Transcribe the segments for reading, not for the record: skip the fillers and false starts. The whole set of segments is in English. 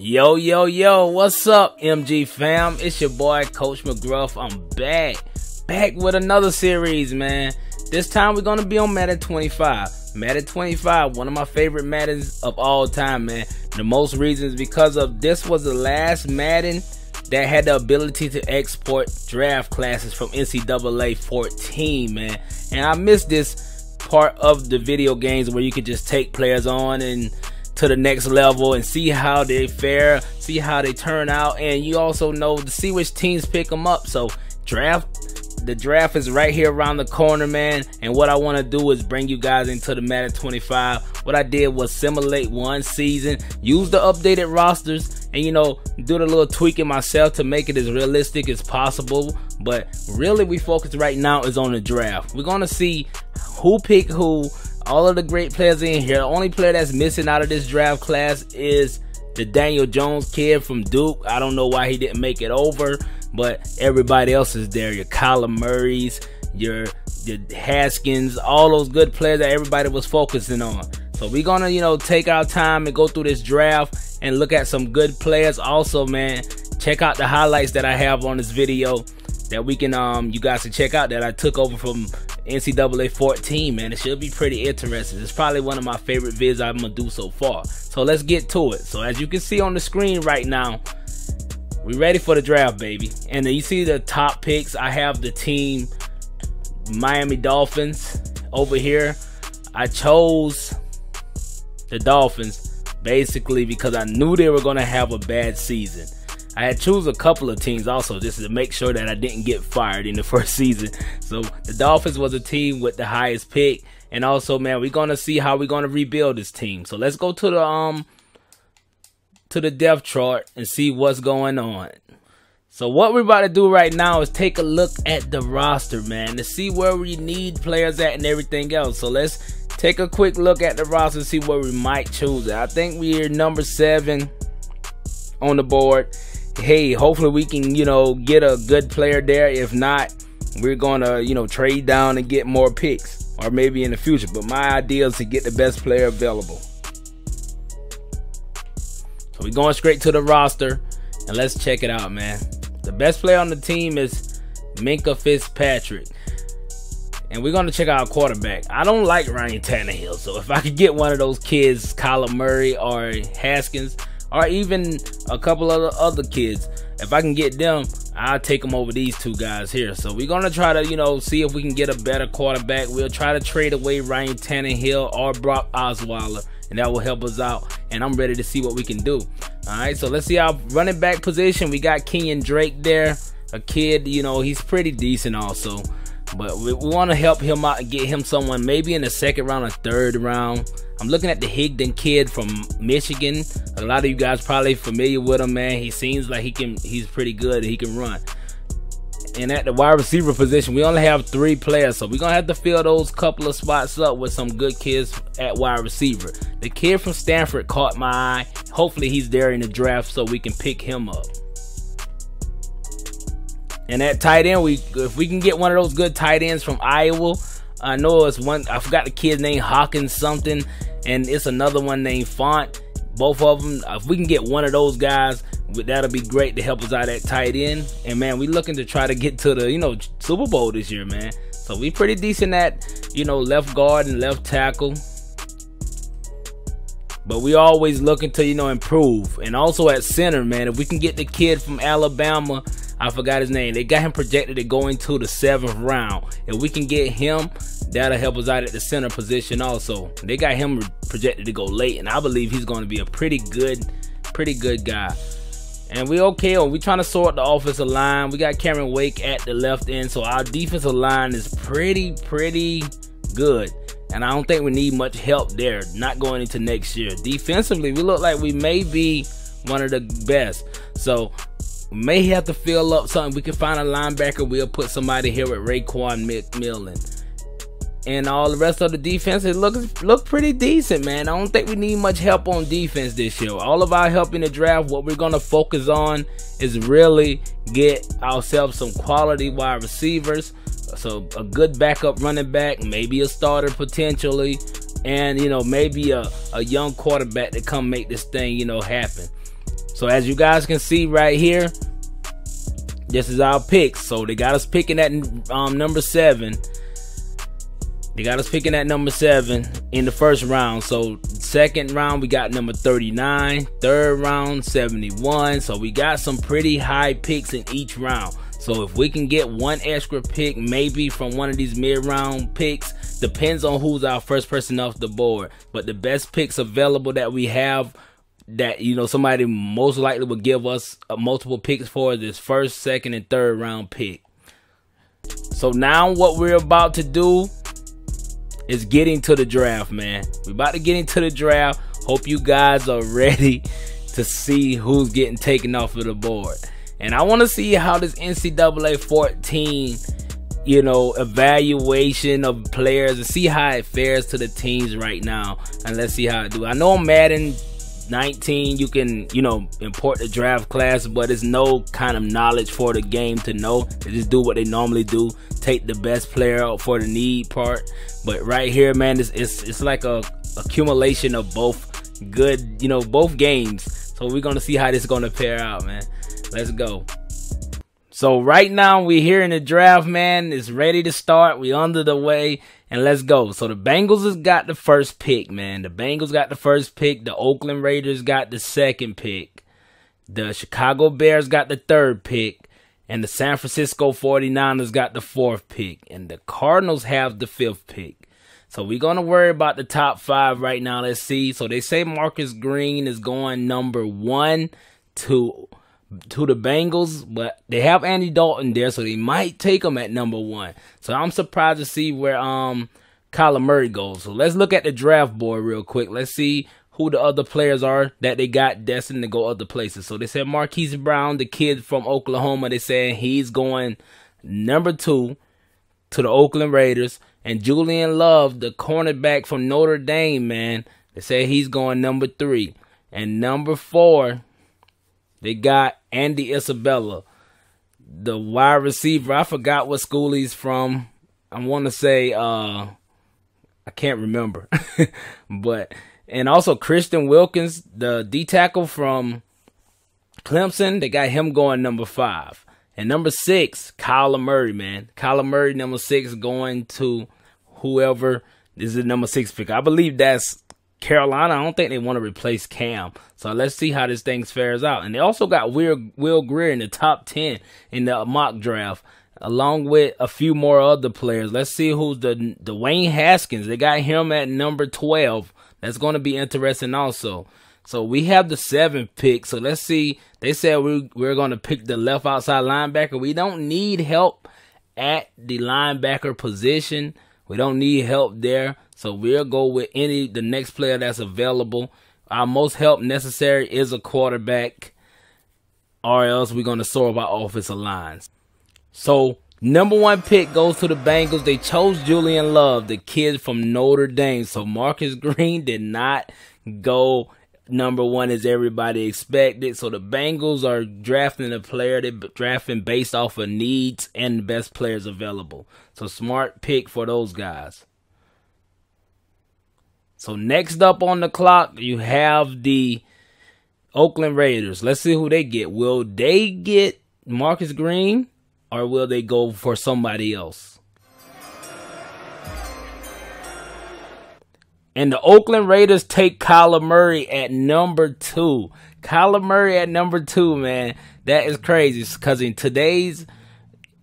Yo, yo, yo, what's up, MG fam? It's your boy, Coach McGruff. I'm back with another series, man. This time we're going to be on Madden 25. Madden 25, one of my favorite Maddens of all time, man. The most reasons because of this was the last Madden that had the ability to export draft classes from NCAA 14, man. And I miss this part of the video games where you could just take players on and to the next level and see how they fare, see how they turn out, and you also know to see which teams pick them up. So the draft is right here around the corner, man, and what I want to do is bring you guys into the Madden 25. What I did was simulate one season, use the updated rosters, and do the little tweaking myself to make it as realistic as possible. But really, we focus right now is on the draft. We're gonna see who picked who. All of the great players in here. The only player that's missing out of this draft class is the Daniel Jones kid from Duke. I don't know why he didn't make it over, but everybody else is there. Your Kyler Murrays, your Haskins, all those good players that everybody was focusing on. So we're gonna, take our time and go through this draft and look at some good players. Also, man, check out the highlights that I have on this video that we can you guys can check out that I took over from NCAA 14, man. It should be pretty interesting. It's probably one of my favorite vids I'm gonna do so far. So let's get to it. So as you can see on the screen right now, we ready for the draft, baby. And you see the top picks. I have the team Miami Dolphins over here. I chose the Dolphins basically because I knew they were gonna have a bad season. I had choose a couple of teams also just to make sure that I didn't get fired in the first season. So the Dolphins was a team with the highest pick. And also, man, we're going to see how we're going to rebuild this team. So let's go to the depth chart and see what's going on. So what we're about to do right now is take a look at the roster, man, to see where we need players at and everything else. So let's take a quick look at the roster and see where we might choose it. I think we're number 7 on the board. Hey, hopefully we can, get a good player there. If not, we're gonna, trade down and get more picks, or maybe in the future. But my idea is to get the best player available. So we're going straight to the roster, and let's check it out, man. The best player on the team is Minkah Fitzpatrick, and we're gonna check out our quarterback. I don't like Ryan Tannehill, so if I could get one of those kids, Kyler Murray or Haskins, or even a couple of the other kids, if I can get them, I'll take them over these two guys here. So we're going to try to, see if we can get a better quarterback. We'll try to trade away Ryan Tannehill or Brock Osweiler, and that will help us out. And I'm ready to see what we can do. All right, so let's see our running back position. We got Kenyon Drake there, a kid, he's pretty decent also. But we want to help him out and get him someone maybe in the second round or third round. I'm looking at the Higdon kid from Michigan. A lot of you guys probably familiar with him, man. He seems like he's pretty good and he can run. And at the wide receiver position, we only have 3 players, so we're gonna have to fill those couple of spots up with some good kids at wide receiver. The kid from Stanford caught my eye. Hopefully he's there in the draft so we can pick him up. And at tight end, if we can get one of those good tight ends from Iowa, I know it's one, I forgot the kid's name, Haskins something, and it's another one named Font. Both of them, if we can get one of those guys, that'll be great to help us out at tight end. And man, we looking to try to get to the, Super Bowl this year, man. So we pretty decent at, left guard and left tackle. But we always looking to, improve. And also at center, man, if we can get the kid from Alabama, I forgot his name. They got him projected to go into the 7th round. If we can get him, that'll help us out at the center position also. They got him projected to go late, and I believe he's going to be a pretty good guy. And we okay. We trying to sort the offensive line. We got Cameron Wake at the left end, so our defensive line is pretty good. And I don't think we need much help there, not going into next year. Defensively, we look like we may be one of the best. So we may have to fill up something. We can find a linebacker. We'll put somebody here with Raekwon McMillan. And all the rest of the defense, it look pretty decent, man. I don't think we need much help on defense this year. All of our help in the draft, what we're going to focus on is really get ourselves some quality wide receivers. So a good backup running back, maybe a starter potentially, and maybe a young quarterback to come make this thing happen. So as you guys can see right here, this is our picks. So they got us picking at number 7. They got us picking at number 7 in the first round. So second round, we got number 39. Third round, 71. So we got some pretty high picks in each round. So if we can get one extra pick, maybe from one of these mid-round picks, depends on who's our first person off the board. But the best picks available that we have, that, you know, somebody most likely would give us multiple picks for this first, second, and third round pick. So now what we're about to do is getting to the draft, man. We're about to get into the draft. Hope you guys are ready to see who's getting taken off of the board. And I want to see how this NCAA 14, you know, evaluation of players, and see how it fares to the teams right now. And let's see how it do. I know on Madden 19 you can, you know, import the draft class, but it's no kind of knowledge for the game to know. They just do what they normally do, take the best player out for the need part. But right here, man, it's like a accumulation of both good, you know, both games. So we're gonna see how this is gonna pair out, man. Let's go. So right now we're here in the draft, man. It's ready to start. We under the way, and let's go. So the Bengals has got the first pick, man. The Bengals got the first pick. The Oakland Raiders got the second pick. The Chicago Bears got the third pick. And the San Francisco 49ers got the fourth pick. And the Cardinals have the fifth pick. So we're going to worry about the top 5 right now. Let's see. So they say Marcus Green is going number 1 to the Bengals, but they have Andy Dalton there, so they might take him at number 1. So I'm surprised to see where Kyler Murray goes. So let's look at the draft board real quick. Let's see who the other players are that they got destined to go other places. So they said Marquise Brown, the kid from Oklahoma, they said he's going number 2 to the Oakland Raiders. And Julian Love, the cornerback from Notre Dame, man, they said he's going number 3. And number 4, they got Andy Isabella, the wide receiver. I forgot what school he's from. I want to say, I can't remember. And also Christian Wilkins, the D-tackle from Clemson. They got him going number 5. And number 6, Kyler Murray, man. Kyler Murray, number 6, going to whoever is the number 6 pick. I believe that's Carolina. I don't think they want to replace Cam. So let's see how this thing fares out. And they also got Will Greer in the top 10 in the mock draft, along with a few more other players. Let's see who's the Dwayne Haskins. They got him at number 12. That's going to be interesting also. So we have the 7th pick. So let's see. They said we're going to pick the left outside linebacker. We don't need help at the linebacker position. We don't need help there. So we'll go with the next player that's available. Our most help necessary is a quarterback, or else we're going to sort by offensive lines. So number 1 pick goes to the Bengals. They chose Julian Love, the kid from Notre Dame. So Marcus Green did not go number 1 as everybody expected. So the Bengals are drafting a player. They're drafting based off of needs and the best players available. So smart pick for those guys. So next up on the clock, you have the Oakland Raiders. Let's see who they get. Will they get Marcus Green, or will they go for somebody else? And the Oakland Raiders take Kyler Murray at number 2. Kyler Murray at number 2, man. That is crazy, because in today's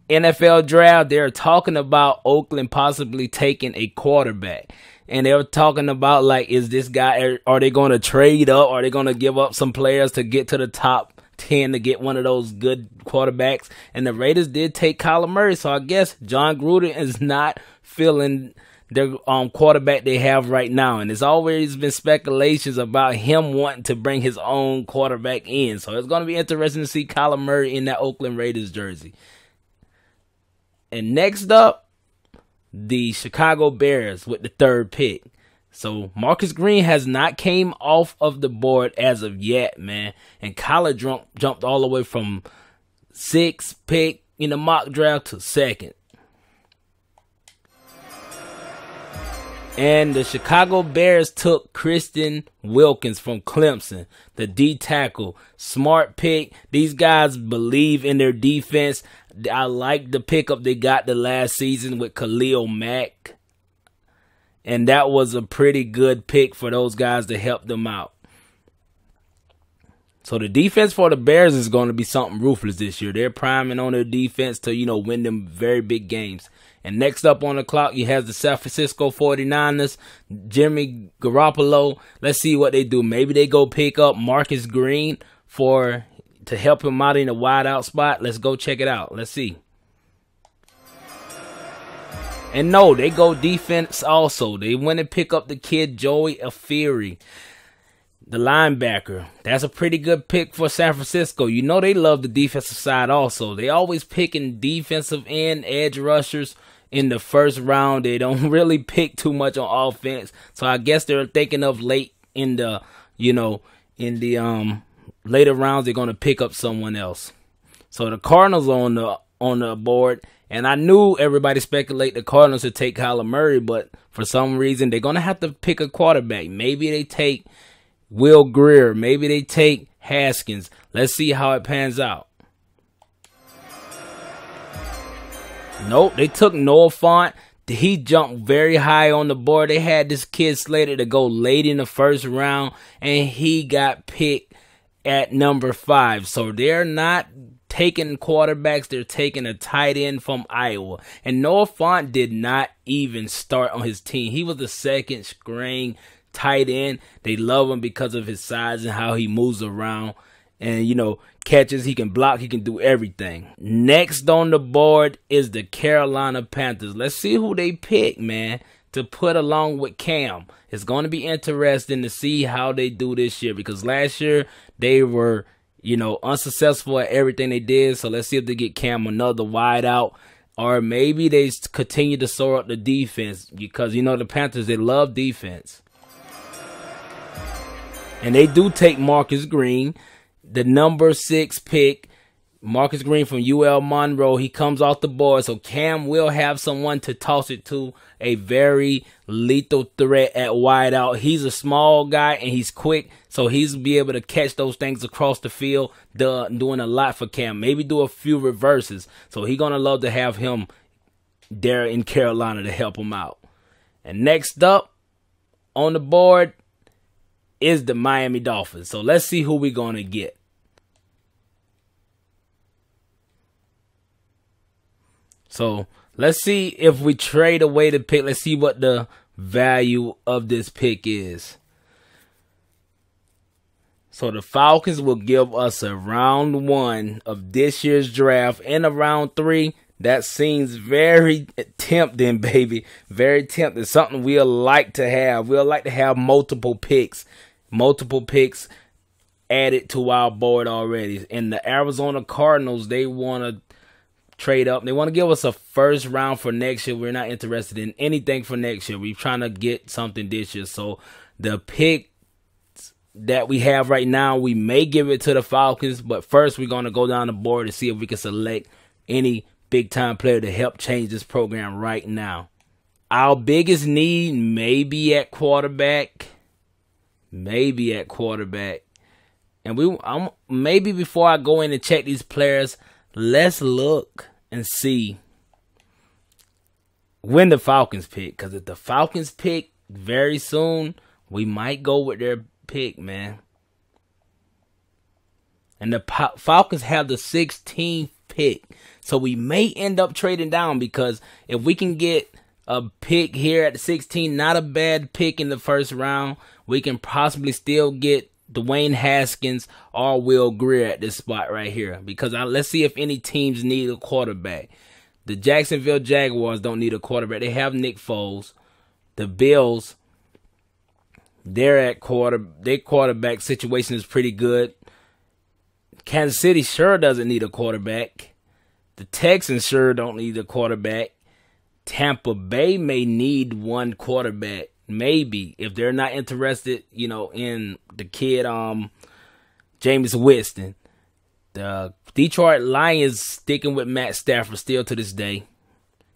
NFL draft, they're talking about Oakland possibly taking a quarterback. And they were talking about, like, is this guy, are they going to trade up? Are they going to give up some players to get to the top 10 to get one of those good quarterbacks? And the Raiders did take Kyler Murray. So I guess John Gruden is not feeling their quarterback they have right now. And there's always been speculations about him wanting to bring his own quarterback in. So it's going to be interesting to see Kyler Murray in that Oakland Raiders jersey. And next up, the Chicago Bears with the 3rd pick. So Marcus Green has not came off of the board as of yet, man. And Kyler jumped all the way from 6th pick in the mock draft to 2nd. And the Chicago Bears took Christian Wilkins from Clemson, the D tackle. Smart pick. These guys believe in their defense. I like the pickup they got the last season with Khalil Mack. And that was a pretty good pick for those guys to help them out. So the defense for the Bears is going to be something ruthless this year. They're priming on their defense to, win them very big games. And next up on the clock, you have the San Francisco 49ers, Jimmy Garoppolo. Let's see what they do. Maybe they go pick up Marcus Green to help him out in the wide out spot. Let's go check it out. Let's see. And no, they go defense also. They went and pick up the kid Joey Afiri, the linebacker. That's a pretty good pick for San Francisco. They love the defensive side also. They always picking defensive end edge rushers in the first round. They don't really pick too much on offense. So I guess they're thinking of late in the, later rounds, they're going to pick up someone else. So the Cardinals on the board. And I knew everybody speculate the Cardinals would take Kyler Murray, but for some reason they're going to have to pick a quarterback. Maybe they take Will Greer. Maybe they take Haskins. Let's see how it pans out. Nope, they took Noah Fant. He jumped very high on the board. They had this kid slated to go late in the first round, and he got picked at number 5. So they're not taking quarterbacks. They're taking a tight end from Iowa. And Noah Fant did not even start on his team. He was the second string tight end. They love him because of his size and how he moves around. And, catches, he can block, he can do everything. Next on the board is the Carolina Panthers. Let's see who they pick, man, to put along with Cam. It's going to be interesting to see how they do this year, because last year they were, unsuccessful at everything they did. So let's see if they get Cam another wide out, or maybe they continue to soar up the defense, because, the Panthers, they love defense. And they do take Marcus Green, the number 6 pick. Marcus Green from UL Monroe. He comes off the board, so Cam will have someone to toss it to, a very lethal threat at wide out. He's a small guy and he's quick, so he's be able to catch those things across the field, doing a lot for Cam. Maybe do a few reverses. So he's going to love to have him there in Carolina to help him out. And next up on the board is the Miami Dolphins. So let's see who we're going to get. So let's see if we trade away the pick. Let's see what the value of this pick is. So the Falcons will give us a round 1 of this year's draft and a round 3. That seems very tempting, baby. Very tempting. Something we'll like to have. We'll like to have multiple picks added to our board already. And the Arizona Cardinals, they want to trade up. They want to give us a first round for next year. We're not interested in anything for next year. We're trying to get something this year. So the pick that we have right now, we may give it to the Falcons, but first we're going to go down the board and see if we can select any big time player to help change this program right now. Our biggest need may be at quarterback. And maybe before I go in and check these players, let's look and see when the Falcons pick. Because if the Falcons pick very soon, we might go with their pick, man. And the Falcons have the 16th pick. So we may end up trading down, because if we can get a pick here at the 16, not a bad pick in the first round, we can possibly still get Dwayne Haskins or Will Greer at this spot right here. Because let's see if any teams need a quarterback. The Jacksonville Jaguars don't need a quarterback. They have Nick Foles. The Bills, their quarterback situation is pretty good. Kansas City sure doesn't need a quarterback. The Texans sure don't need a quarterback. Tampa Bay may need one quarterback. Maybe, if they're not interested, in the kid, Jameis Winston. The Detroit Lions sticking with Matt Stafford still to this day.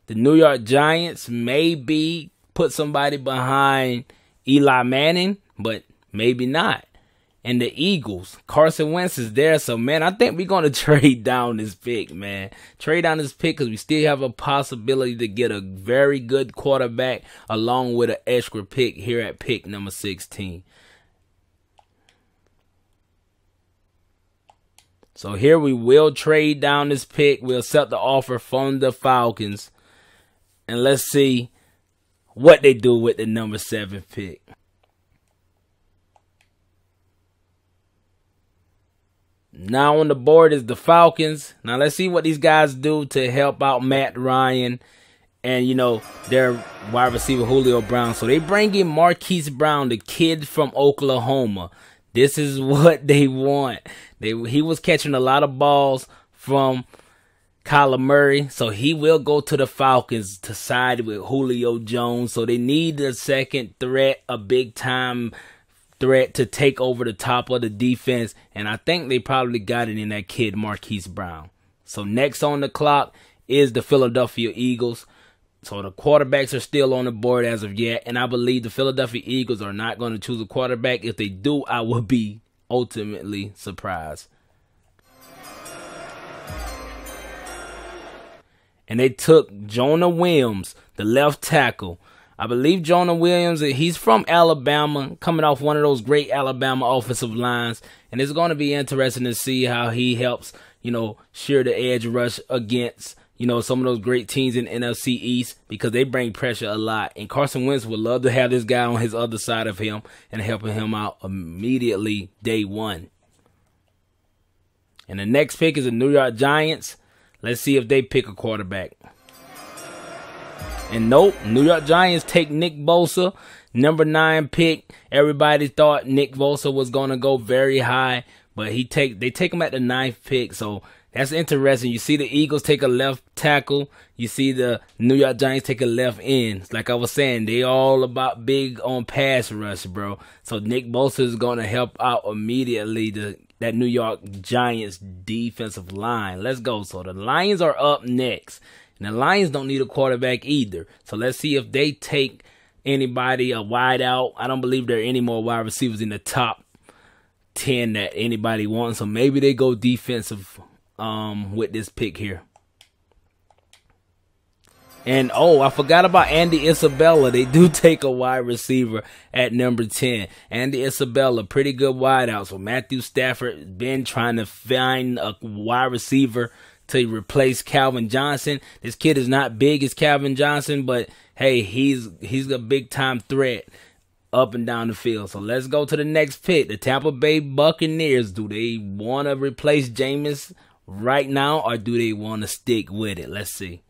The New York Giants may be put somebody behind Eli Manning, but maybe not. And the Eagles, Carson Wentz is there. So, man, I think we're going to trade down this pick, man. Trade down this pick because we still have a possibility to get a very good quarterback along with an extra pick here at pick number 16. So here we will trade down this pick. We'll accept the offer from the Falcons. And let's see what they do with the number 7 pick. Now on the board is the Falcons. Now let's see what these guys do to help out Matt Ryan and, you know, their wide receiver Julio Brown. So they bring in Marquise Brown, the kid from Oklahoma. This is what they want. He was catching a lot of balls from Kyler Murray, so he will go to the Falcons to side with Julio Jones. So they need a second threat, a big-time threat to take over the top of the defense, and I think they probably got it in that kid Marquise Brown. So next on the clock is the Philadelphia Eagles. So the quarterbacks are still on the board as of yet, and I believe the Philadelphia Eagles are not going to choose a quarterback. If they do, I will be ultimately surprised. And they took Jonah Williams, the left tackle. I believe Jonah Williams, he's from Alabama, coming off one of those great Alabama offensive lines. And it's going to be interesting to see how he helps, you know, shear the edge rush against, you know, some of those great teams in NFC East because they bring pressure a lot. And Carson Wentz would love to have this guy on his other side of him and helping him out immediately day one. And the next pick is the New York Giants. Let's see if they pick a quarterback. And nope, New York Giants take Nick Bosa, number 9 pick. Everybody thought Nick Bosa was going to go very high, but they take him at the 9th pick. So that's interesting. You see the Eagles take a left tackle. You see the New York Giants take a left end. Like I was saying, they all about big on pass rush, bro. So Nick Bosa is going to help out immediately that New York Giants defensive line. Let's go. So the Lions are up next. And the Lions don't need a quarterback either. So let's see if they take anybody, a wide out. I don't believe there are any more wide receivers in the top 10 that anybody wants. So maybe they go defensive with this pick here. And, oh, I forgot about Andy Isabella. They do take a wide receiver at number 10. Andy Isabella, pretty good wideout. So Matthew Stafford has been trying to find a wide receiver to replace Calvin Johnson. This kid is not big as Calvin Johnson, but hey, he's a big time threat up and down the field. So let's go to the next pick. The Tampa Bay Buccaneers. Do they want to replace Jameis right now, or do they want to stick with it? Let's see.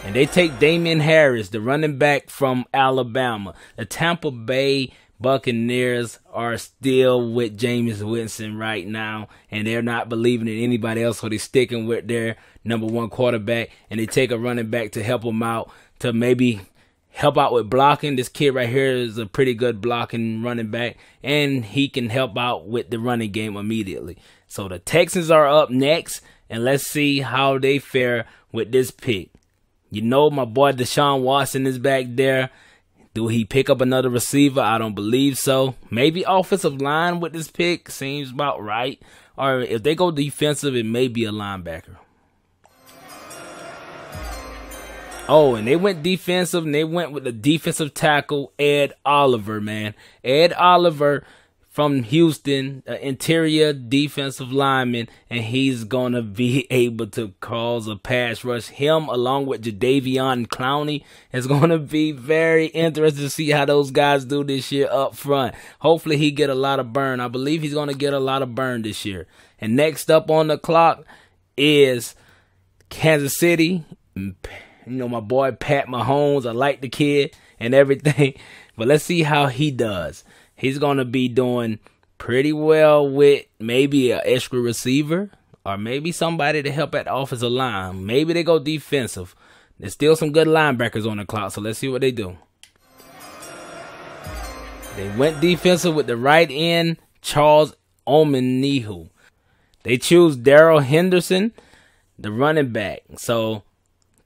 And they take Damian Harris, the running back from Alabama. The Tampa Bay Buccaneers are still with Jameis Winston right now, and they're not believing in anybody else, so they're sticking with their number 1 quarterback, and they take a running back to help them out, to maybe help out with blocking. This kid right here is a pretty good blocking running back, and he can help out with the running game immediately. So the Texans are up next, and let's see how they fare with this pick. You know my boy Deshaun Watson is back there. Do he pick up another receiver? I don't believe so. Maybe offensive line with this pick seems about right. Or if they go defensive, it may be a linebacker. Oh, and they went defensive, and they went with the defensive tackle, Ed Oliver, man. Ed Oliver from Houston, interior defensive lineman, and he's going to be able to cause a pass rush. Him along with Jadeveon Clowney is going to be very interesting to see how those guys do this year up front. Hopefully he get a lot of burn. I believe he's going to get a lot of burn this year. And next up on the clock is Kansas City. You know, my boy Pat Mahomes. I like the kid and everything, but let's see how he does. He's going to be doing pretty well with maybe an extra receiver or maybe somebody to help at the offensive line. Maybe they go defensive. There's still some good linebackers on the clock, so let's see what they do. They went defensive with the right end, Charles Omenihu. They choose Darrell Henderson, the running back. So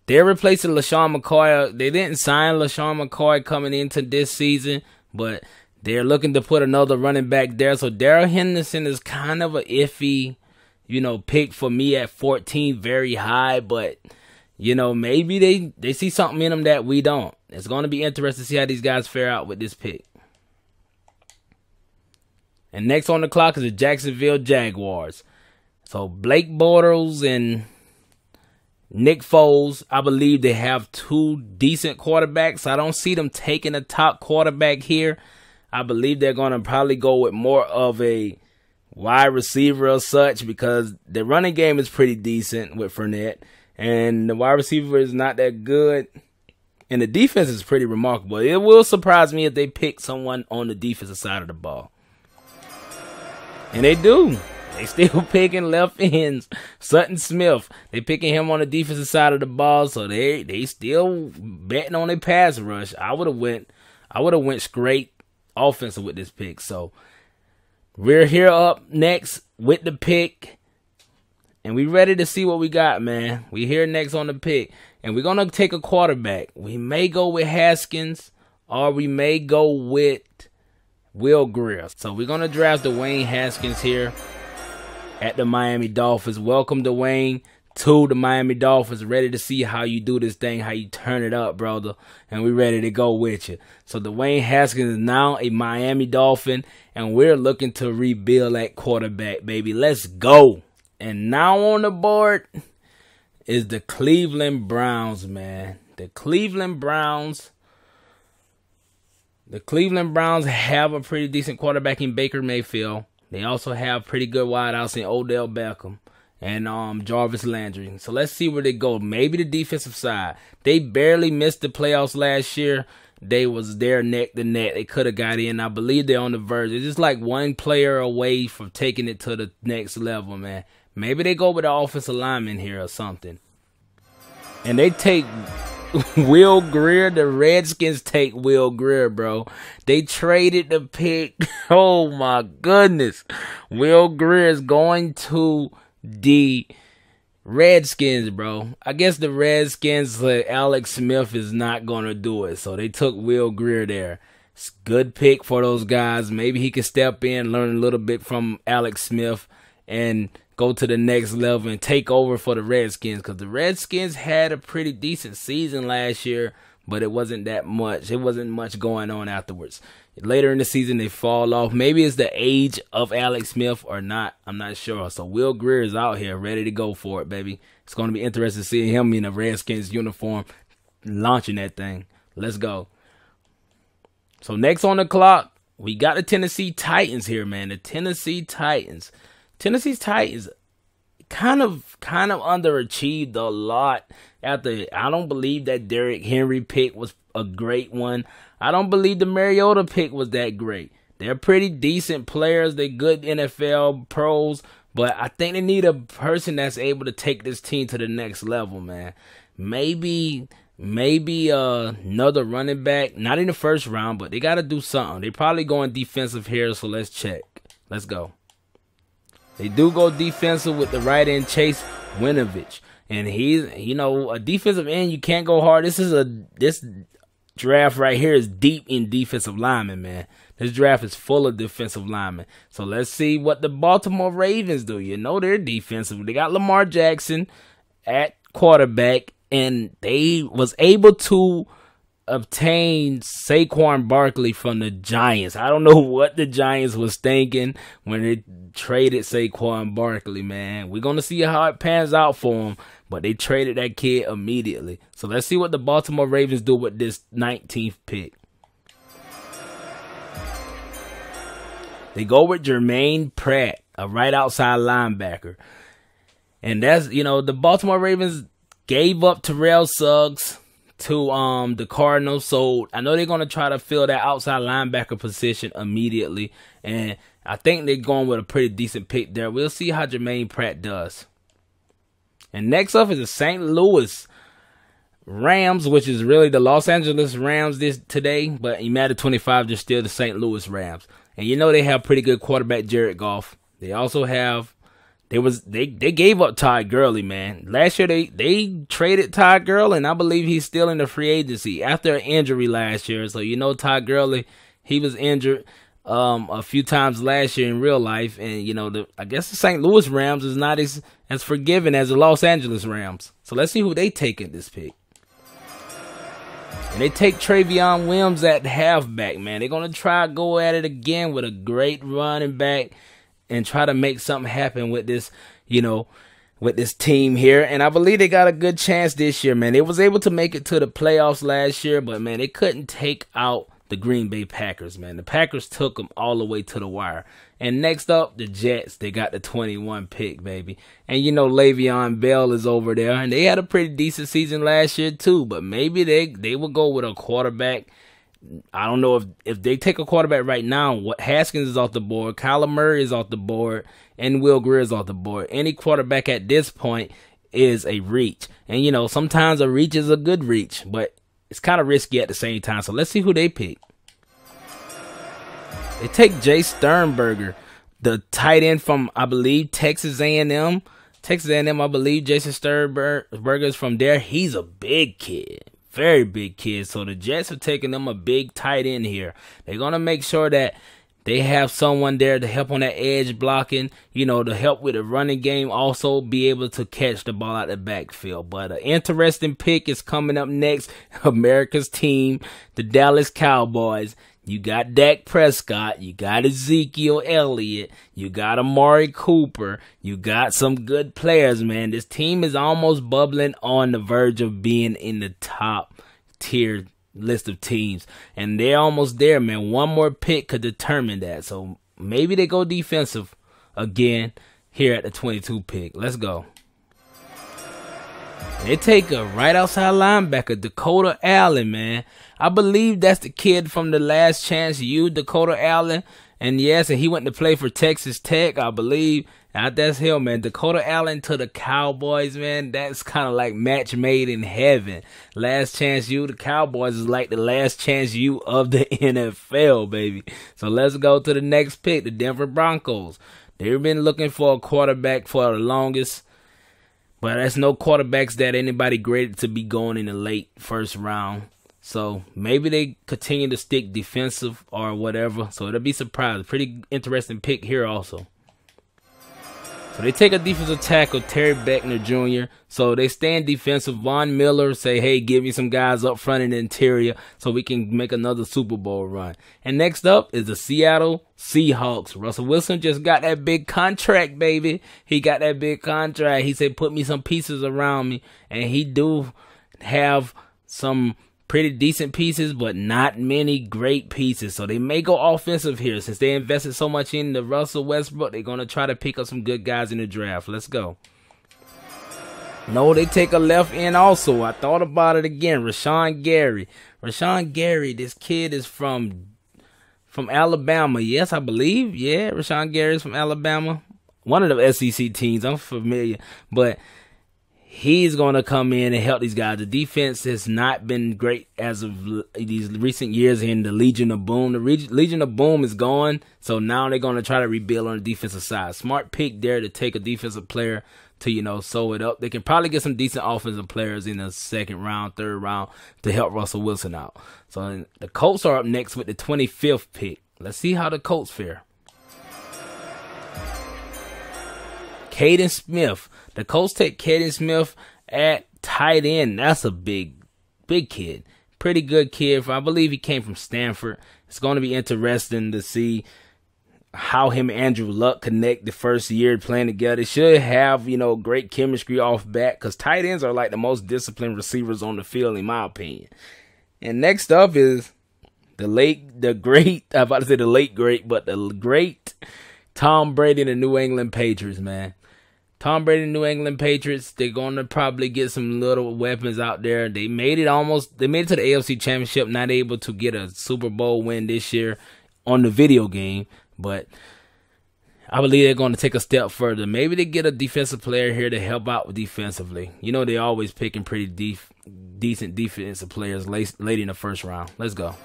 They're replacing LaShawn McCoy. They didn't sign LaShawn McCoy coming into this season, but they're looking to put another running back there. So Darrell Henderson is kind of a iffy, pick for me at 14, very high. But, maybe they see something in him that we don't. It's going to be interesting to see how these guys fare out with this pick. And next on the clock is the Jacksonville Jaguars. So Blake Bortles and Nick Foles, I believe they have two decent quarterbacks. I don't see them taking a top quarterback here. I believe they're going to probably go with more of a wide receiver or such, because the running game is pretty decent with Fournette, and the wide receiver is not that good, and the defense is pretty remarkable. It will surprise me if they pick someone on the defensive side of the ball. And they do. They still picking left ends. Sutton Smith, they picking him on the defensive side of the ball, so they still betting on a pass rush. I would have went straight offensive with this pick. So we're here up next with the pick, and we ready to see what we got, man. We here next on the pick, and we're gonna take a quarterback. We may go with Haskins, or we may go with Will Grier. So we're gonna draft Dwayne Haskins here at the Miami Dolphins. Welcome, Dwayne, to the Miami Dolphins. Ready to see how you do this thing, how you turn it up, brother. And we're ready to go with you. So Dwayne Haskins is now a Miami Dolphin, and we're looking to rebuild that quarterback, baby. Let's go. And now on the board is the Cleveland Browns, man. The Cleveland Browns have a pretty decent quarterback in Baker Mayfield. They also have pretty good wideouts in Odell Beckham and Jarvis Landry. So let's see where they go. Maybe the defensive side. They barely missed the playoffs last year. They was there neck to neck. They could have got in. I believe they're on the verge. It's just like one player away from taking it to the next level, man. Maybe they go with the offensive lineman here or something. And they take Will Grier. The Redskins take Will Grier, bro. They traded the pick. Oh my goodness. Will Grier is going to the Redskins, bro. I guess the Redskins, Alex Smith is not going to do it. So they took Will Grier there. It's a good pick for those guys. Maybe he can step in, learn a little bit from Alex Smith, and go to the next level and take over for the Redskins, because the Redskins had a pretty decent season last year, but it wasn't that much. It wasn't much going on afterwards. Later in the season, they fall off. Maybe it's the age of Alex Smith or not. I'm not sure. So Will Grier is out here ready to go for it, baby. It's going to be interesting to see him in a Redskins uniform launching that thing. Let's go. So next on the clock, we got the Tennessee Titans here, man. The Tennessee Titans. Tennessee's Titans kind of underachieved a lot after. I don't believe that Derrick Henry pick was a great one. I don't believe the Mariota pick was that great. They're pretty decent players. They're good NFL pros, but I think they need a person that's able to take this team to the next level, man. Maybe another running back, not in the first round, but they got to do something. They probably going defensive here, so let's check. Let's go. They do go defensive with the right end Chase Winovich. And he's, a defensive end, you can't go hard. This draft right here is deep in defensive linemen, man. This draft is full of defensive linemen. So let's see what the Baltimore Ravens do. They're defensive. They got Lamar Jackson at quarterback, and they was able to obtain Saquon Barkley from the Giants. I don't know what the Giants was thinking when they traded Saquon Barkley, man. We're going to see how it pans out for him, but they traded that kid immediately. So let's see what the Baltimore Ravens do with this 19th pick. They go with Jermaine Pratt, a right outside linebacker. And that's, the Baltimore Ravens gave up Terrell Suggs to the Cardinals, so I know they're going to try to fill that outside linebacker position immediately, and I think they're going with a pretty decent pick there. We'll see how Jermaine Pratt does. And next up is the St. Louis Rams, which is really the Los Angeles Rams today, but in Madden 25, they're still the St. Louis Rams. And they have pretty good quarterback Jared Goff. They also have they gave up Todd Gurley, man. Last year they traded Todd Gurley, and I believe he's still in the free agency after an injury last year. So Todd Gurley, he was injured a few times last year in real life, and I guess the St. Louis Rams is not as forgiving as the Los Angeles Rams. So let's see who they take in this pick. And they take Travion Williams at halfback, man. They're gonna try to go at it again with a great running back and try to make something happen with this, with this team here. And I believe they got a good chance this year, man. They was able to make it to the playoffs last year, but man, they couldn't take out the Green Bay Packers, man. The Packers took them all the way to the wire. And next up, the Jets. They got the 21 pick, baby. And Le'Veon Bell is over there. And they had a pretty decent season last year, too. But maybe they will go with a quarterback. I don't know if they take a quarterback right now. Haskins is off the board. Kyler Murray is off the board. And Will Grier is off the board. Any quarterback at this point is a reach. And, sometimes a reach is a good reach. But it's kind of risky at the same time. So let's see who they pick. They take Jay Sternberger, the tight end from, I believe, Texas A&M. Texas A&M, I believe Jason Sternberger is from there. He's a big kid. Very big kid. So the Jets are taking them a big tight end here. They're going to make sure that they have someone there to help on that edge blocking, to help with the running game, also be able to catch the ball out the backfield. But an interesting pick is coming up next. America's team, the Dallas Cowboys. You got Dak Prescott, you got Ezekiel Elliott, you got Amari Cooper, you got some good players, man. This team is almost bubbling on the verge of being in the top tier list of teams. And they're almost there, man. One more pick could determine that. So maybe they go defensive again here at the 22 pick. Let's go. They take a right outside linebacker, Dakota Allen, man. I believe that's the kid from the Last Chance U, Dakota Allen. And yes, and he went to play for Texas Tech, I believe. That's him, man. Dakota Allen to the Cowboys, man. That's kind of like match made in heaven. Last Chance U, the Cowboys is like the Last Chance U of the NFL, baby. So let's go to the next pick, the Denver Broncos. They've been looking for a quarterback for the longest. But there's no quarterbacks that anybody graded to be going in the late first round. So maybe they continue to stick defensive or whatever. So it'll be surprised. Pretty interesting pick here also. So they take a defensive tackle, Terry Beckner Jr. So they stand defensive. Von Miller say, hey, give me some guys up front in the interior so we can make another Super Bowl run. And next up is the Seattle Seahawks. Russell Wilson just got that big contract, baby. He got that big contract. He said, put me some pieces around me. And he do have some pretty decent pieces, but not many great pieces. So they may go offensive here. Since they invested so much in the Russell Westbrook, they're going to try to pick up some good guys in the draft. Let's go. No, they take a left end also. I thought about it again. Rashawn Gary. Rashawn Gary, this kid is from Alabama. Yes, I believe. Yeah, Rashawn Gary is from Alabama. One of the SEC teams. I'm familiar. But he's going to come in and help these guys. The defense has not been great as of these recent years in the Legion of Boom. The Legion of Boom is gone, so now they're going to try to rebuild on the defensive side. Smart pick there to take a defensive player to, sew it up. They can probably get some decent offensive players in the second round, third round to help Russell Wilson out. So the Colts are up next with the 25th pick. Let's see how the Colts fare. Caden Smith. The Colts take Caden Smith at tight end. That's a big kid. Pretty good kid. I believe he came from Stanford. It's going to be interesting to see how him and Andrew Luck connect the first year playing together. They should have, great chemistry off bat because tight ends are like the most disciplined receivers on the field, in my opinion. And next up is the great Tom Brady and the New England Patriots, man. Tom Brady and New England Patriots, they're going to probably get some little weapons out there. They made it to the AFC Championship, not able to get a Super Bowl win this year on the video game. But I believe they're going to take a step further. Maybe they get a defensive player here to help out defensively. They're always picking pretty decent defensive players late in the first round. Let's go.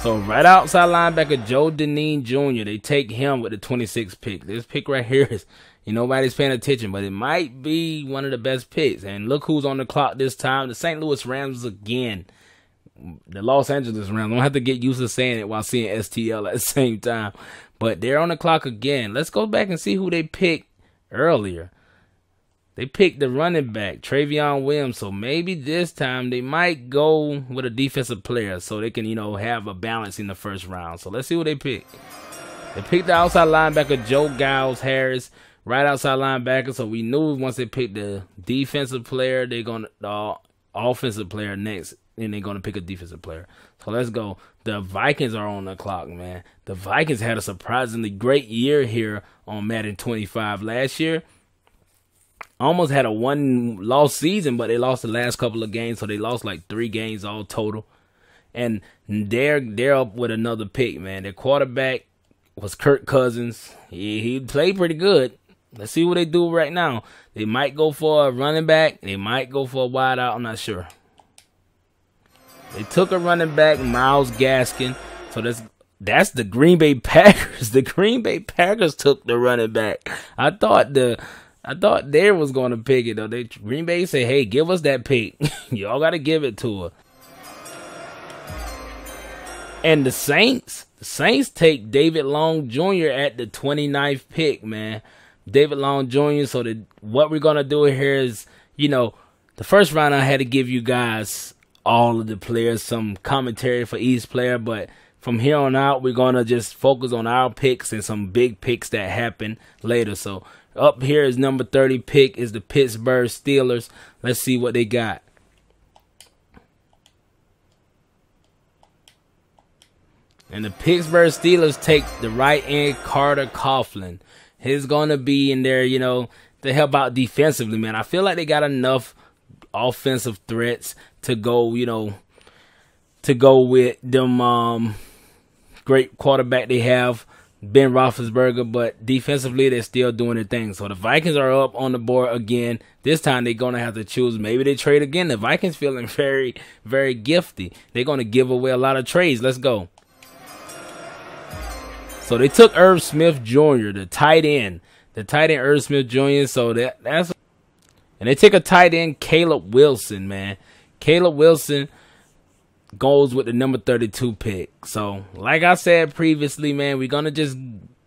So right outside linebacker Joe Deneen Jr., they take him with the 26th pick. This pick right here is, Nobody's paying attention, but it might be one of the best picks. And look who's on the clock this time. The St. Louis Rams again. The Los Angeles Rams. I don't have to get used to saying it while seeing STL at the same time. But they're on the clock again. Let's go back and see who they picked earlier. They picked the running back, Travion Williams. So maybe this time they might go with a defensive player so they can, have a balance in the first round. So let's see what they pick. They picked the outside linebacker, Joe Giles Harris, right outside linebacker. So we knew once they picked the defensive player, they're going to the offensive player next. And they're going to pick a defensive player. So let's go. The Vikings are on the clock, man. The Vikings had a surprisingly great year here on Madden 25 last year. Almost had a one-loss season, but they lost the last couple of games. So they lost like 3 games all total. And they're up with another pick, man. Their quarterback was Kirk Cousins. He played pretty good. Let's see what they do right now. They might go for a running back. They might go for a wide out. I'm not sure. They took a running back, Myles Gaskin. So that's the Green Bay Packers. The Green Bay Packers took the running back. I thought they was going to pick it though. Green Bay said, "Hey, give us that pick. Y'all got to give it to her." And the Saints take David Long Jr. at the 29th pick, man. David Long Jr. So what we're gonna do here is, the first round I had to give you guys all of the players, some commentary for each player, but from here on out, we're going to just focus on our picks and some big picks that happen later. So up here is number 30 pick is the Pittsburgh Steelers. Let's see what they got. And the Pittsburgh Steelers take the right end Carter Coughlin. He's going to be in there, to help out defensively, man. I feel like they got enough offensive threats to go, with them great quarterback they have, Ben Roethlisberger, but defensively they're still doing their thing. So the Vikings are up on the board again. This time they're going to have to choose. Maybe they trade again. The Vikings feeling very, very gifty. They're going to give away a lot of trades. Let's go. So they took Irv Smith Jr., the tight end. Irv Smith Jr. So that's. And they take a tight end, Caleb Wilson, man. Caleb Wilson goes with the number 32 pick. So, like I said previously, man, we're going to just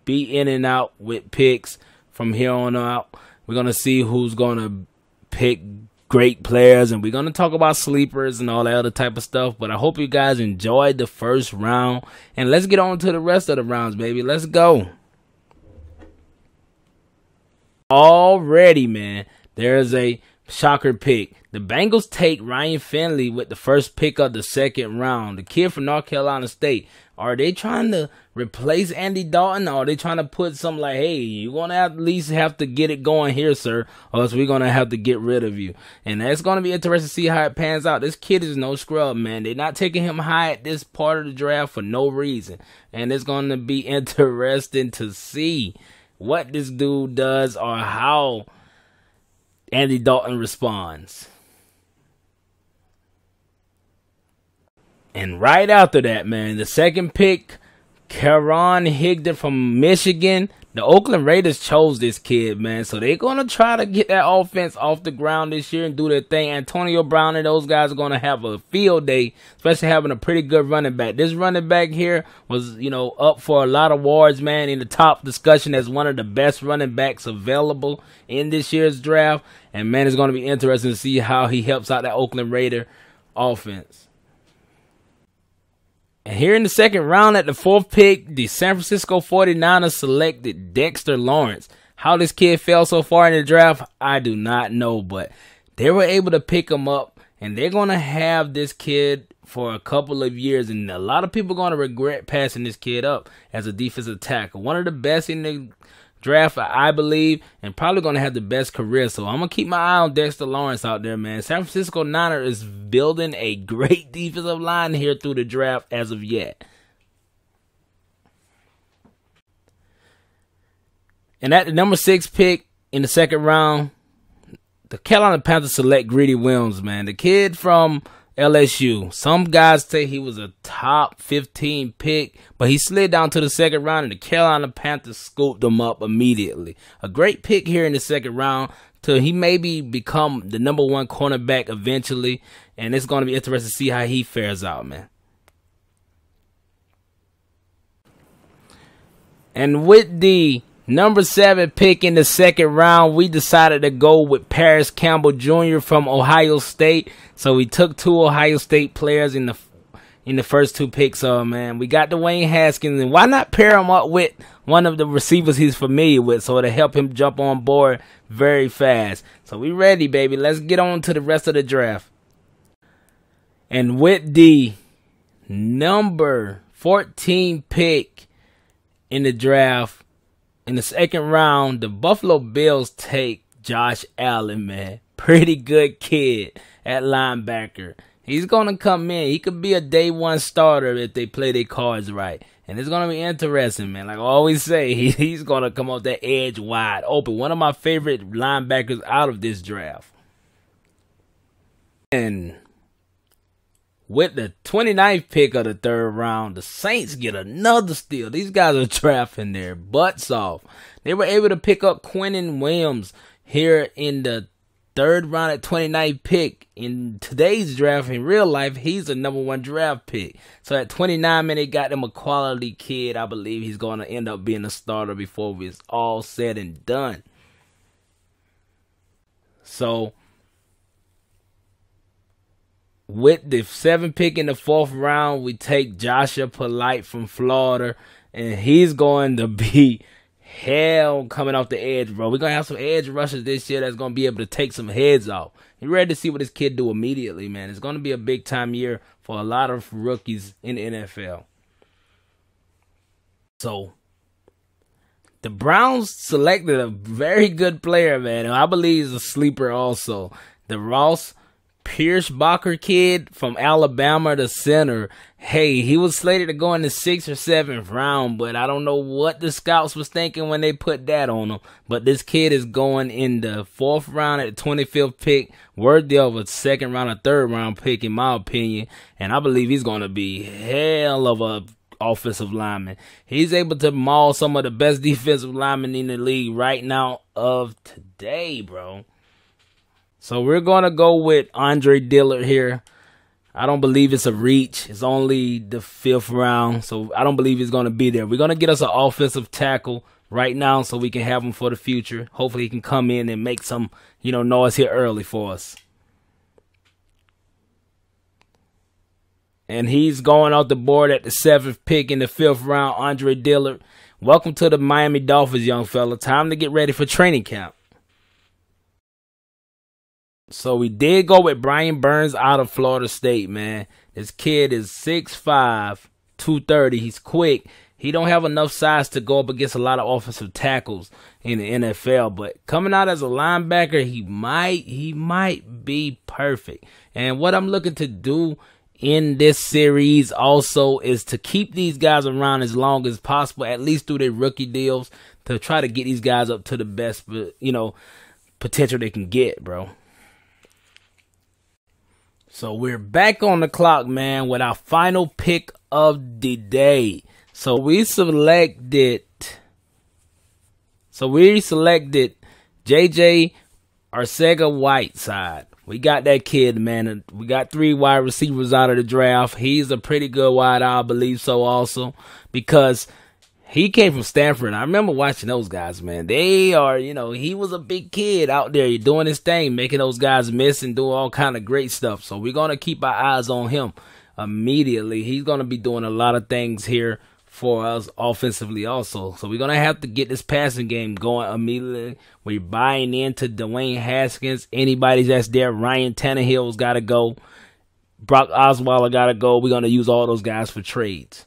be in and out with picks from here on out. We're going to see who's going to pick great players, and we're going to talk about sleepers and all that other type of stuff. But I hope you guys enjoyed the first round. And let's get on to the rest of the rounds, baby. Let's go. Already, man. There's a shocker pick. The Bengals take Ryan Finley with the first pick of the second round. The kid from North Carolina State. Are they trying to replace Andy Dalton? Or are they trying to put something like, hey, you're going to at least have to get it going here, sir, or else we're going to have to get rid of you. And that's going to be interesting to see how it pans out. This kid is no scrub, man. They're not taking him high at this part of the draft for no reason. And it's going to be interesting to see what this dude does or how Andy Dalton responds. And right after that, man, the second pick, Karan Higdon from Michigan. The Oakland Raiders chose this kid, man. So they're going to try to get that offense off the ground this year and do their thing. Antonio Brown and those guys are going to have a field day, especially having a pretty good running back. This running back here was, up for a lot of awards, man, in the top discussion as one of the best running backs available in this year's draft. And, man, it's going to be interesting to see how he helps out that Oakland Raider offense. And here in the second round at the fourth pick, the San Francisco 49ers selected Dexter Lawrence. How this kid fell so far in the draft, I do not know. But they were able to pick him up, and they're going to have this kid for a couple of years. And a lot of people are going to regret passing this kid up as a defensive tackle. One of the best in the draft, I believe, and probably going to have the best career. So I'm going to keep my eye on Dexter Lawrence out there, man. San Francisco Niners is building a great defensive line here through the draft as of yet. And at the number 6 pick in the second round, the Carolina Panthers select Greedy Williams, man. The kid from LSU. Some guys say he was a top 15 pick, but he slid down to the second round, and the Carolina Panthers scooped him up immediately. A great pick here in the second round to he maybe become the #1 cornerback eventually, and it's going to be interesting to see how he fares out, man. And with the #7 pick in the second round, we decided to go with Paris Campbell Jr. from Ohio State. So we took 2 Ohio State players in the first 2 picks. Man, we got Dwayne Haskins, and why not pair him up with one of the receivers he's familiar with, so it'll help him jump on board very fast. So we ready, baby. Let's get on to the rest of the draft. And with the #14 pick in the draft, in the second round, the Buffalo Bills take Josh Allen, man. Pretty good kid at linebacker. He's going to come in. He could be a day 1 starter if they play their cards right. And it's going to be interesting, man. Like I always say, he's going to come off that edge wide open. One of my favorite linebackers out of this draft. And with the 29th pick of the third round, the Saints get another steal. These guys are drafting their butts off. They were able to pick up Quinnen Williams here in the third round at 29th pick. In today's draft, in real life, he's a #1 draft pick. So at 29, man, they got him a quality kid. I believe he's going to end up being a starter before it's all said and done. So with the 7th pick in the 4th round, we take Joshua Polite from Florida, and he's going to be hell coming off the edge, bro. We're going to have some edge rushers this year that's going to be able to take some heads off. You ready to see what this kid do immediately, man. It's going to be a big-time year for a lot of rookies in the NFL. So the Browns selected a very good player, man, and I believe he's a sleeper also. The Ross Pierschbacher kid from Alabama, the center. Hey, he was slated to go in the 6th or 7th round, but I don't know what the scouts was thinking when they put that on him. But this kid is going in the 4th round at the 25th pick, worthy of a 2nd round or 3rd round pick in my opinion. And I believe he's going to be hell of a offensive lineman. He's able to maul some of the best defensive linemen in the league right now of today, bro. So we're going to go with Andre Dillard here. I don't believe it's a reach. It's only the 5th round, so I don't believe he's going to be there. We're going to get us an offensive tackle right now so we can have him for the future. Hopefully he can come in and make some, noise here early for us. And he's going off the board at the 7th pick in the 5th round, Andre Dillard. Welcome to the Miami Dolphins, young fella. Time to get ready for training camp. So we did go with Brian Burns out of Florida State, man. This kid is 6'5", 230. He's quick. He don't have enough size to go up against a lot of offensive tackles in the NFL. But coming out as a linebacker, he might be perfect. And what I'm looking to do in this series also is to keep these guys around as long as possible, at least through their rookie deals, to try to get these guys up to the best, potential they can get, bro. So we're back on the clock, man, with our final pick of the day. So we selected JJ Arcega-Whiteside. We got that kid, man. We got 3 wide receivers out of the draft. He's a pretty good wide, I believe so also, because he came from Stanford. I remember watching those guys, man. They are, he was a big kid out there doing his thing, making those guys miss and doing all kind of great stuff. So we're going to keep our eyes on him immediately. He's going to be doing a lot of things here for us offensively also. So we're going to have to get this passing game going immediately. We're buying into Dwayne Haskins. Anybody that's there, Ryan Tannehill's got to go. Brock Osweiler got to go. We're going to use all those guys for trades.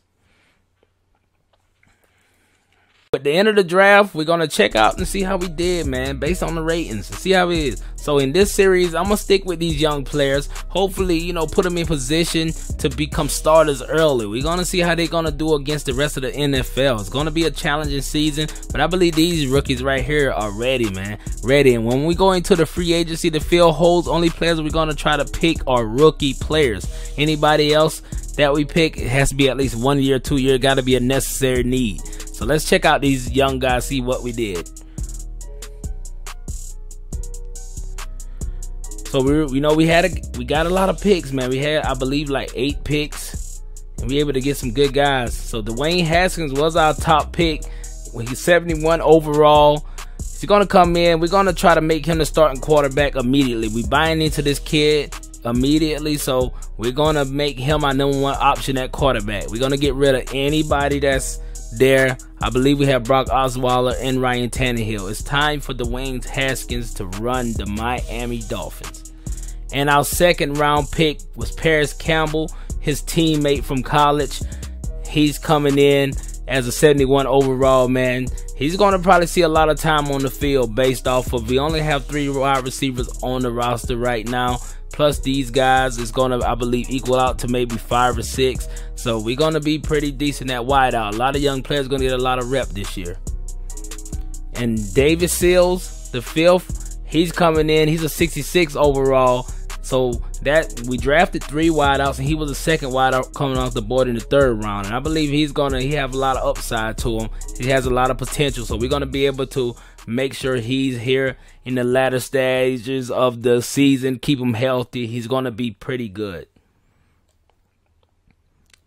With the end of the draft, we're going to check out and see how we did, man, based on the ratings, and see how it is. So in this series, I'm going to stick with these young players. Hopefully, you know, put them in position to become starters early. We're going to see how they're going to do against the rest of the NFL. It's going to be a challenging season, but I believe these rookies right here are ready, man. Ready. And when we go into the free agency to fill holes, only players we're going to try to pick are rookie players. Anybody else that we pick, it has to be at least 1 year, 2 year, got to be a necessary need. So let's check out these young guys, see what we did. So we got a lot of picks, man. We had, I believe, like 8 picks, and we were able to get some good guys. So Dwayne Haskins was our top pick. When he's 71 overall. He's gonna come in. We're gonna try to make him the starting quarterback immediately. We buying into this kid immediately, so we're gonna make him our number 1 option at quarterback. We're gonna get rid of anybody that's there. I believe we have Brock Osweiler and Ryan Tannehill. It's time for Dwayne Haskins to run the Miami Dolphins. And our second round pick was Paris Campbell, his teammate from college. He's coming in as a 71 overall, man. He's going to probably see a lot of time on the field based off of, we only have 3 wide receivers on the roster right now. Plus these guys is going to, I believe, equal out to maybe 5 or 6. So we're going to be pretty decent at wideout. A lot of young players going to get a lot of rep this year. And David Sills, the 5th, he's coming in. He's a 66 overall. So that we drafted 3 wideouts, and he was the second wideout coming off the board in the 3rd round. And I believe he have a lot of upside to him. He has a lot of potential. So we're going to be able to make sure he's here in the latter stages of the season. Keep him healthy. He's going to be pretty good.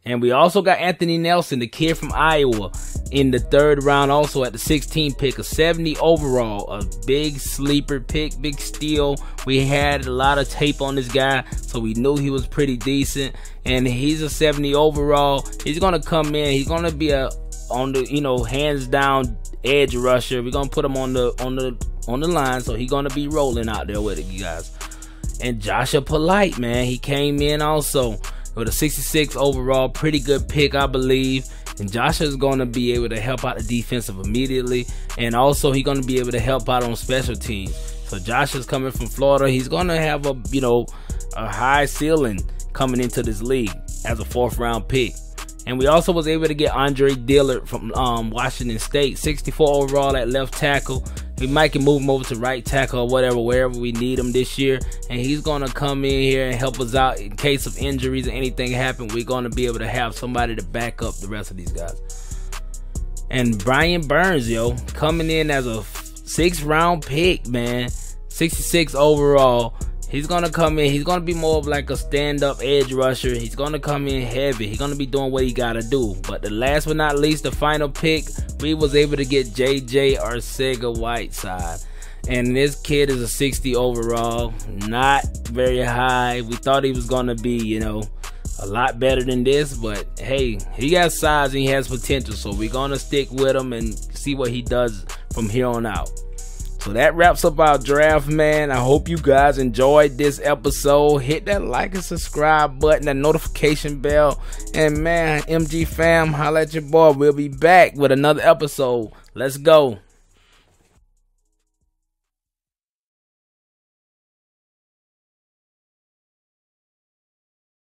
And we also got Anthony Nelson, the kid from Iowa, in the 3rd round, also at the 16th pick, a 70 overall, a big sleeper pick, big steal. We had a lot of tape on this guy, so we knew he was pretty decent. And he's a 70 overall. He's gonna come in. He's gonna be on the hands down edge rusher. We're gonna put him on the line, so he's gonna be rolling out there with it, you guys. And Joshua Polite, man, he came in also with a 66 overall, pretty good pick, I believe. And Josh is going to be able to help out the defensive immediately, and also he's going to be able to help out on special teams. So Josh is coming from Florida. He's going to have a high ceiling coming into this league as a 4th round pick. And we also was able to get Andre Dillard from Washington State, 64 overall at left tackle. We might can move him over to right tackle or whatever, wherever we need him this year. And he's going to come in here and help us out in case of injuries or anything happen. We're going to be able to have somebody to back up the rest of these guys. And Brian Burns, coming in as a 6th round pick, man. 66 overall. He's going to come in. He's going to be more of like a stand-up edge rusher. He's going to come in heavy. He's going to be doing what he got to do. But the last but not least, the final pick, we was able to get J.J. Arcega-Whiteside. And this kid is a 60 overall. Not very high. We thought he was going to be, a lot better than this. But, hey, he got size and he has potential. So we're going to stick with him and see what he does from here on out. So that wraps up our draft, man. I hope you guys enjoyed this episode. Hit that like and subscribe button, that notification bell. And man, MG fam, holla at your boy. We'll be back with another episode. Let's go.